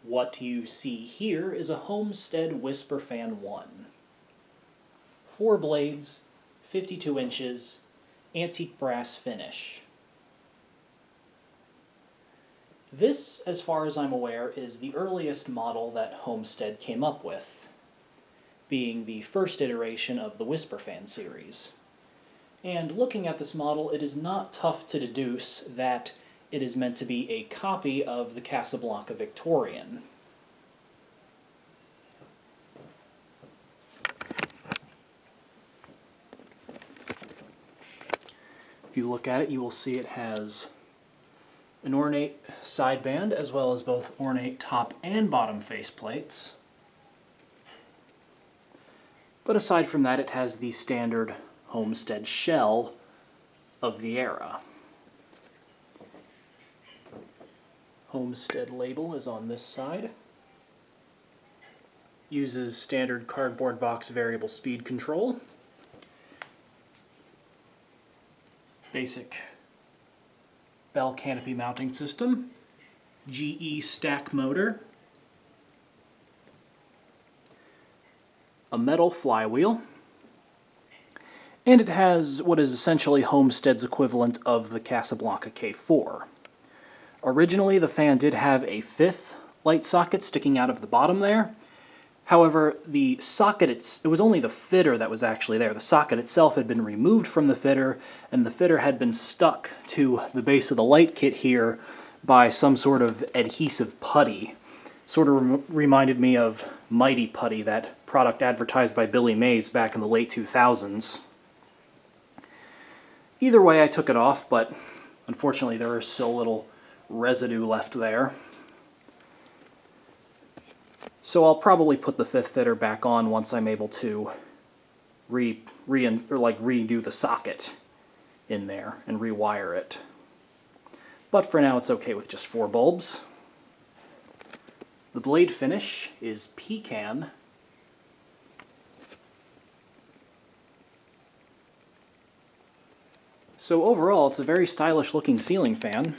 What you see here is a Homestead Whisperfan I. 4 blades, 52 inches, antique brass finish. This, as far as I'm aware, is the earliest model that Homestead came up with, being the first iteration of the Whisperfan series. And looking at this model, it is not tough to deduce that it is meant to be a copy of the Casablanca Victorian. If you look at it, you will see it has an ornate sideband, as well as both ornate top and bottom faceplates. But aside from that, it has the standard Homestead shell of the era. Homestead label is on this side. Uses standard cardboard box variable speed control. Basic bell canopy mounting system. GE stack motor. A metal flywheel. And it has what is essentially Homestead's equivalent of the Casablanca K4. Originally, the fan did have a 5th light socket sticking out of the bottom there. However, the socket, it was only the fitter that was actually there. The socket itself had been removed from the fitter, and the fitter had been stuck to the base of the light kit here by some sort of adhesive putty. Sort of reminded me of Mighty Putty, that product advertised by Billy Mays back in the late 2000s. Either way, I took it off, but unfortunately there is still a little residue left there. So I'll probably put the 5th fitter back on once I'm able to redo the socket in there and rewire it. But for now it's okay with just 4 bulbs. The blade finish is pecan. So overall, it's a very stylish looking ceiling fan.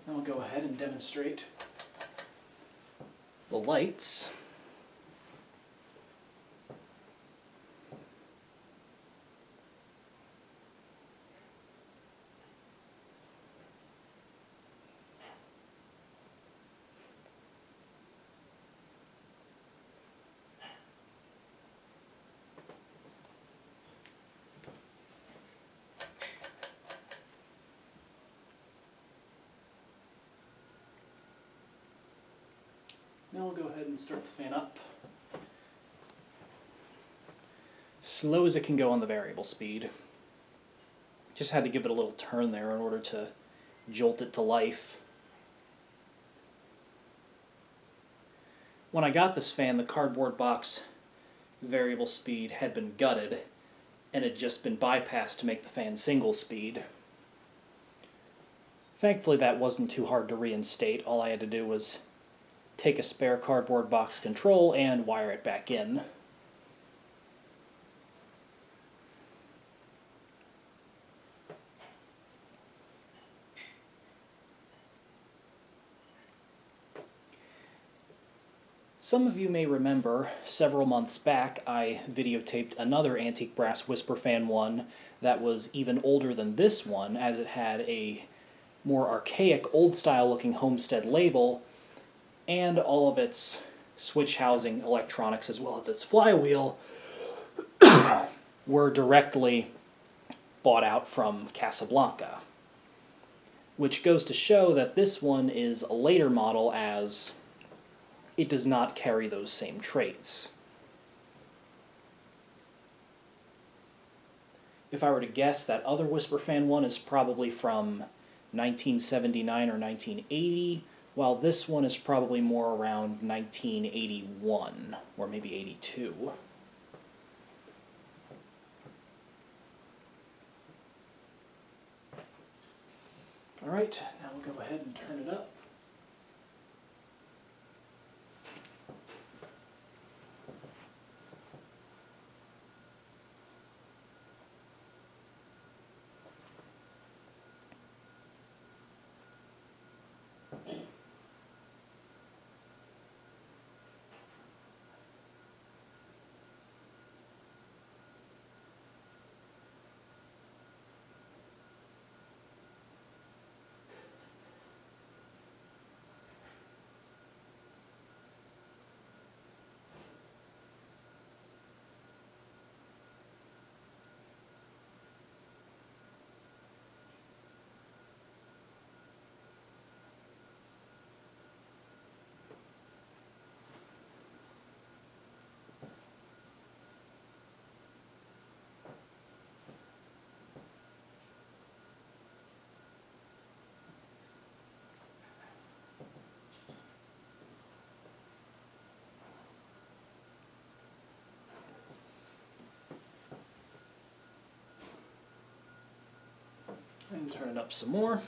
I'll go ahead and demonstrate the lights. Now we'll go ahead and start the fan up. Slow as it can go on the variable speed. Just had to give it a little turn there in order to jolt it to life. When I got this fan, the cardboard box variable speed had been gutted and had just been bypassed to make the fan single speed. Thankfully that wasn't too hard to reinstate. All I had to do was take a spare cardboard box control and wire it back in. Some of you may remember, several months back, I videotaped another antique brass Whisperfan I that was even older than this one, as it had a more archaic, old-style looking Homestead label, and all of its switch housing electronics as well as its flywheel were directly bought out from Casablanca. Which goes to show that this one is a later model, as it does not carry those same traits. If I were to guess, that other Whisperfan I is probably from 1979 or 1980, while this one is probably more around 1981, or maybe 82. Alright, now we'll go ahead and turn it up. And turn it up some more.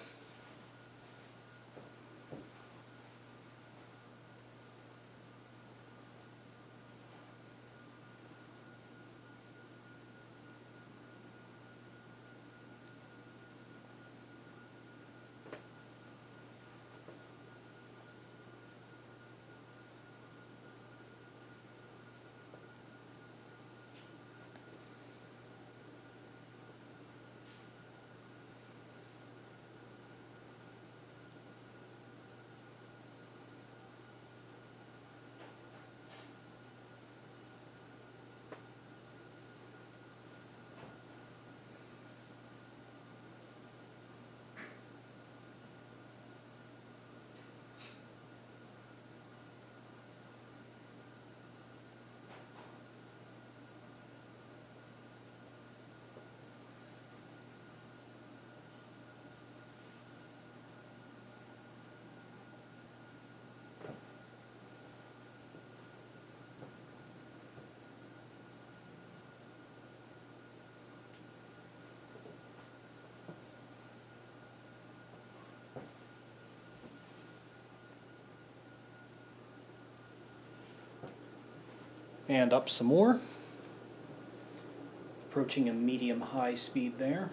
And up some more. Approaching a medium-high speed there.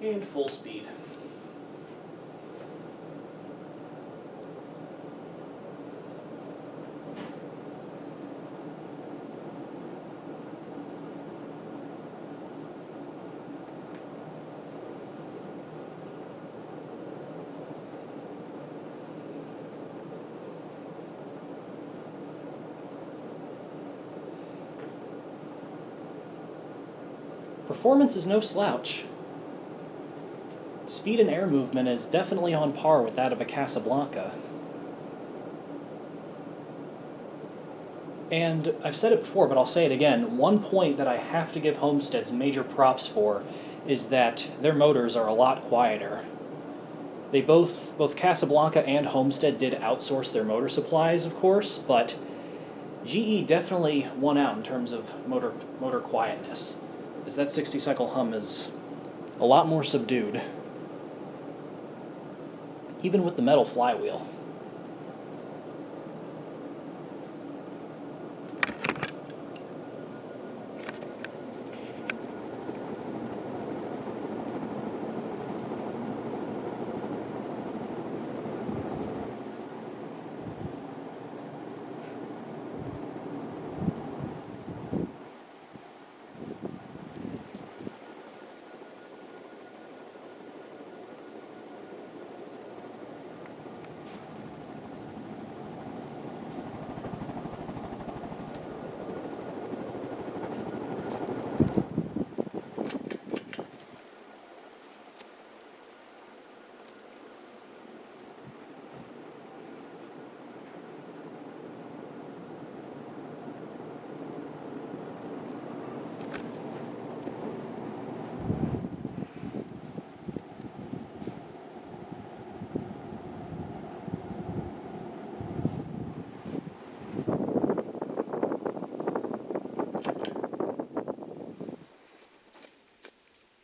And full speed. Performance is no slouch. Speed and air movement is definitely on par with that of a Casablanca. And I've said it before, but I'll say it again, one point that I have to give Homestead's major props for is that their motors are a lot quieter. They both Casablanca and Homestead did outsource their motor supplies, of course, but GE definitely won out in terms of motor quietness, as that 60-cycle hum is a lot more subdued, even with the metal flywheel.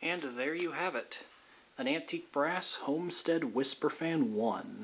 And there you have it, an antique brass Homestead Whisperfan I.